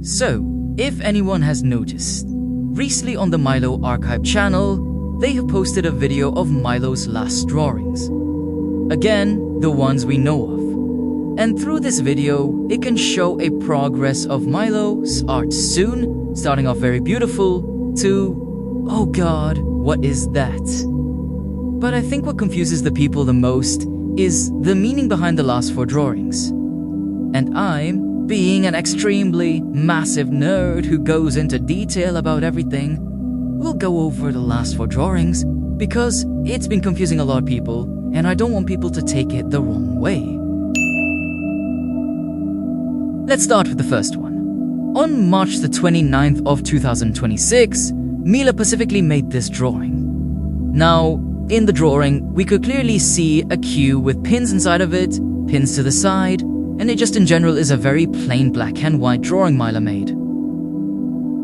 So, if anyone has noticed, recently on the Milo archive channel, they have posted a video of Milo's last drawings. Again, the ones we know of. And through this video, it can show a progress of Milo's art soon, starting off very beautiful, to, oh god, what is that? But I think what confuses the people the most is the meaning behind the last 4 drawings. And I'm, being an extremely massive nerd who goes into detail about everything, will go over the last 4 drawings because it's been confusing a lot of people and I don't want people to take it the wrong way. Let's start with the first one. On March the 29th of 2026, Milo specifically made this drawing. Now, in the drawing, we could clearly see a queue with pins inside of it, pins to the side, and it just in general is a very plain black and white drawing Milo made.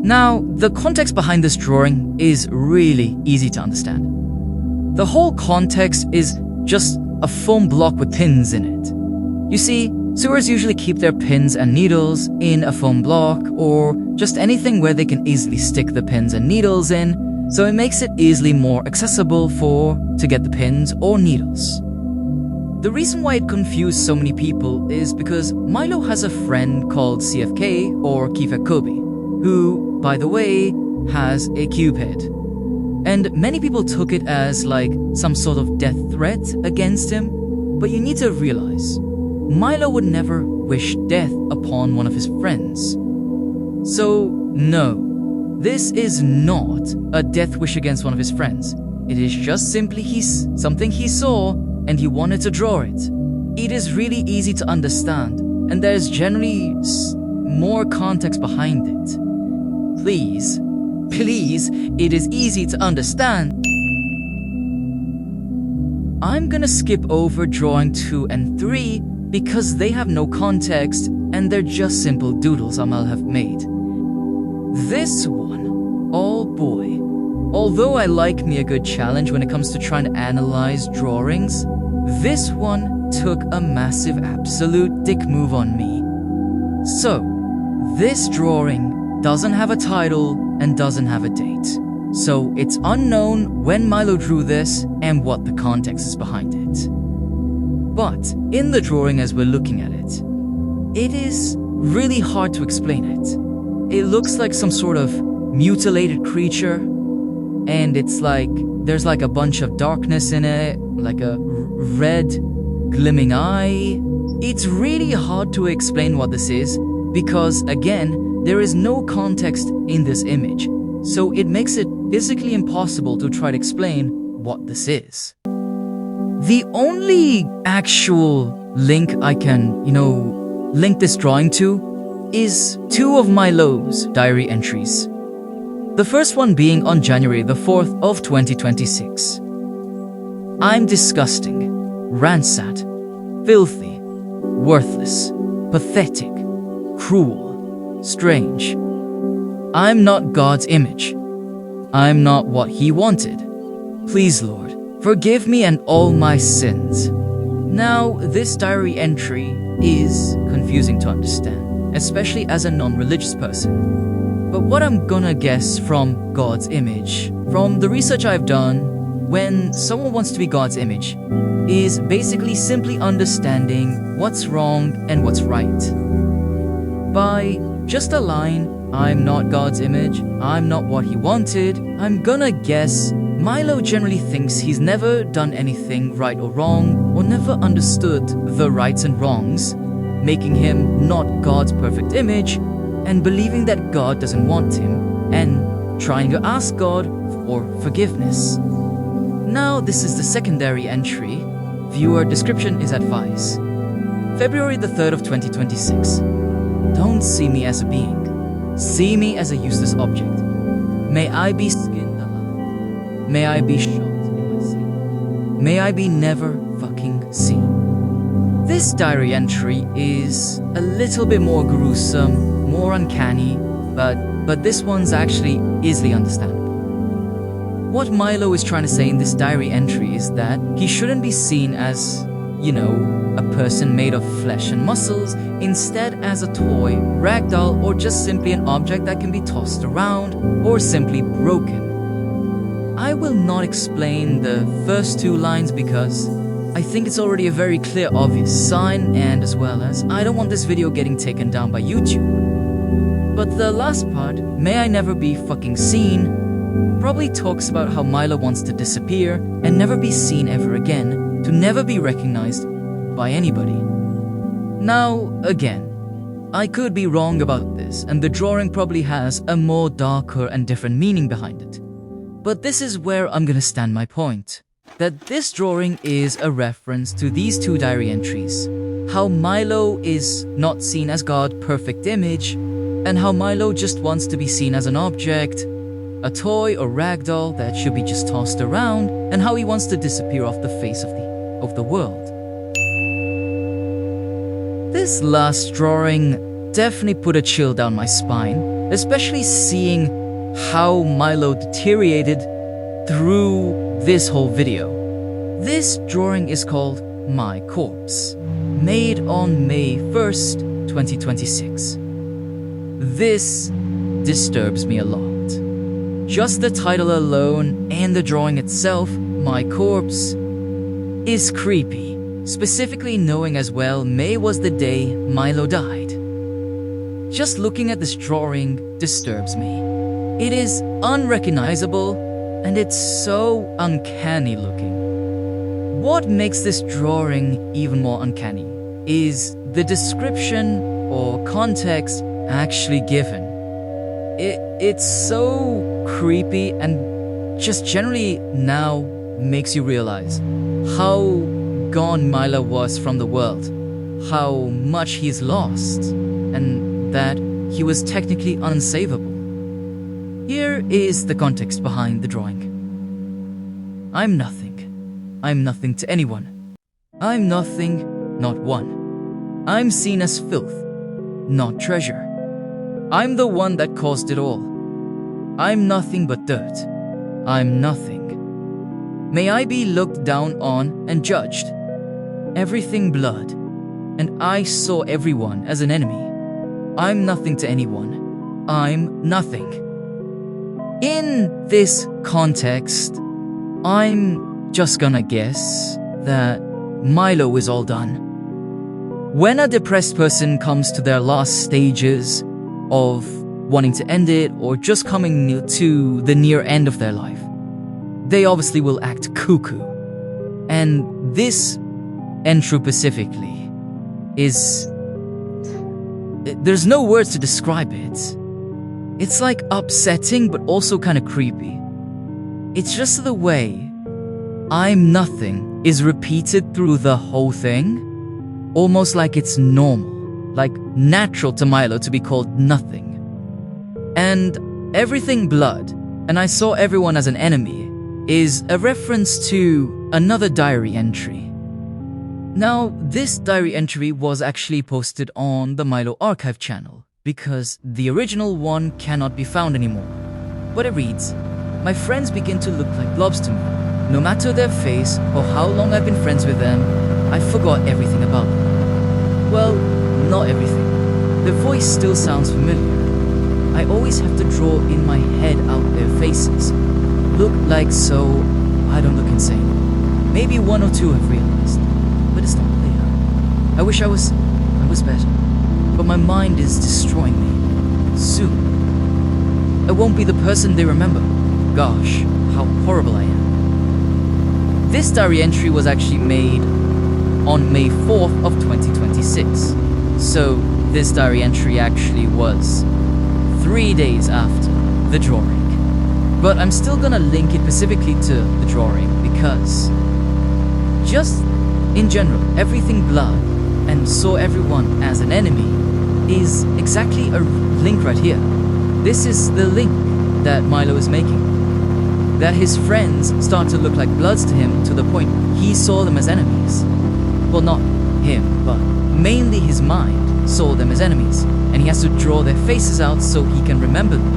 Now, the context behind this drawing is really easy to understand. The whole context is just a foam block with pins in it. You see, sewers usually keep their pins and needles in a foam block or just anything where they can easily stick the pins and needles in, so it makes it easily more accessible to get the pins or needles. The reason why it confused so many people is because Milo has a friend called CFK or Kifek Kobe, who, by the way, has a cupid. And many people took it as like some sort of death threat against him, but you need to realize, Milo would never wish death upon one of his friends. So, no, this is not a death wish against one of his friends. It is just simply something he saw and he wanted to draw it. It is really easy to understand, and there's generally more context behind it. Please, it is easy to understand. I'm gonna skip over drawing 2 and 3 because they have no context and they're just simple doodles Amal have made. This one, oh boy. Although I like me a good challenge when it comes to trying to analyze drawings, this one took a massive absolute dick move on me. So, this drawing doesn't have a title and doesn't have a date. So it's unknown when Milo drew this and what the context is behind it. But in the drawing as we're looking at it, it is really hard to explain it. It looks like some sort of mutilated creature, and it's like there's like a bunch of darkness in it, like a red glimmering eye. It's really hard to explain what this is because, again, there is no context in this image, so it makes it physically impossible to try to explain what this is. The only actual link I can, link this drawing to is 2 of Milo's diary entries. The first one being on January the 4th of 2026. I'm disgusting, ransacked, filthy, worthless, pathetic, cruel, strange. I'm not God's image. I'm not what He wanted. Please, Lord, forgive me and all my sins. Now, this diary entry is confusing to understand, especially as a non-religious person. But what I'm gonna guess from God's image, from the research I've done, when someone wants to be God's image, is basically simply understanding what's wrong and what's right. By just a line, I'm not God's image, I'm not what He wanted, I'm gonna guess Milo generally thinks he's never done anything right or wrong, or never understood the rights and wrongs, making him not God's perfect image, and believing that God doesn't want him, and trying to ask God for forgiveness. Now this is the secondary entry. Viewer discretion is advised. February the 3rd of 2026. Don't see me as a being. See me as a useless object. May I be skinned alive. May I be shot in my sleep. May I be never fucking seen. This diary entry is a little bit more gruesome, more uncanny, but this one's actually easily understandable. What Milo is trying to say in this diary entry is that he shouldn't be seen as a person made of flesh and muscles, instead as a toy, ragdoll, or just simply an object that can be tossed around or simply broken. I will not explain the first two lines because I think it's already a very clear, obvious sign, and as well as I don't want this video getting taken down by YouTube. But the last part, may I never be fucking seen, probably talks about how Milo wants to disappear and never be seen ever again, to never be recognized by anybody. Now, again, I could be wrong about this, and the drawing probably has a more darker and different meaning behind it. But this is where I'm gonna stand my point, that this drawing is a reference to these two diary entries. How Milo is not seen as God's perfect image, and how Milo just wants to be seen as an object, a toy or ragdoll that should be just tossed around, and how he wants to disappear off the face of the world. This last drawing definitely put a chill down my spine, especially seeing how Milo deteriorated through this whole video. This drawing is called My Corpse, made on May 1st, 2026. This disturbs me a lot. Just the title alone and the drawing itself, My Corpse, is creepy, specifically knowing as well May was the day Milo died. Just looking at this drawing disturbs me. It is unrecognizable and it's so uncanny looking. What makes this drawing even more uncanny is the description or context actually given. It's so creepy and just generally now makes you realize how gone Milo was from the world, how much he's lost, and that he was technically unsavable. Here is the context behind the drawing. I'm nothing. I'm nothing to anyone. I'm nothing, not one. I'm seen as filth, not treasure. I'm the one that caused it all. I'm nothing but dirt. I'm nothing. May I be looked down on and judged. Everything blood, and I saw everyone as an enemy. I'm nothing to anyone. I'm nothing. In this context, I'm just gonna guess that Milo is all done. When a depressed person comes to their last stages of wanting to end it or just coming to the near end of their life, they obviously will act cuckoo. And this entry specifically is... there's no words to describe it. It's like upsetting but also kind of creepy. It's just the way I'm nothing is repeated through the whole thing, almost like it's normal, like natural to Milo to be called nothing. And everything blood, and I saw everyone as an enemy, is a reference to another diary entry. Now, this diary entry was actually posted on the Milo archive channel, because the original one cannot be found anymore. But it reads, "My friends begin to look like blobs to me. No matter their face or how long I've been friends with them, I forgot everything about them. Well, not everything. The voice still sounds familiar. I always have to draw in my head out their faces. Look like so I don't look insane. Maybe one or two have realized, but it's not clear. I wish I was better, but my mind is destroying me. Soon, I won't be the person they remember. Gosh, how horrible I am." This diary entry was actually made on May 4th of 2026. So this diary entry actually was 3 days after the drawing. But I'm still gonna link it specifically to the drawing because just in general, everything blood and saw everyone as an enemy is exactly a link right here. This is the link that Milo is making. That his friends start to look like bloods to him to the point he saw them as enemies. Well, not him, but mainly his mind saw them as enemies, and he has to draw their faces out so he can remember them.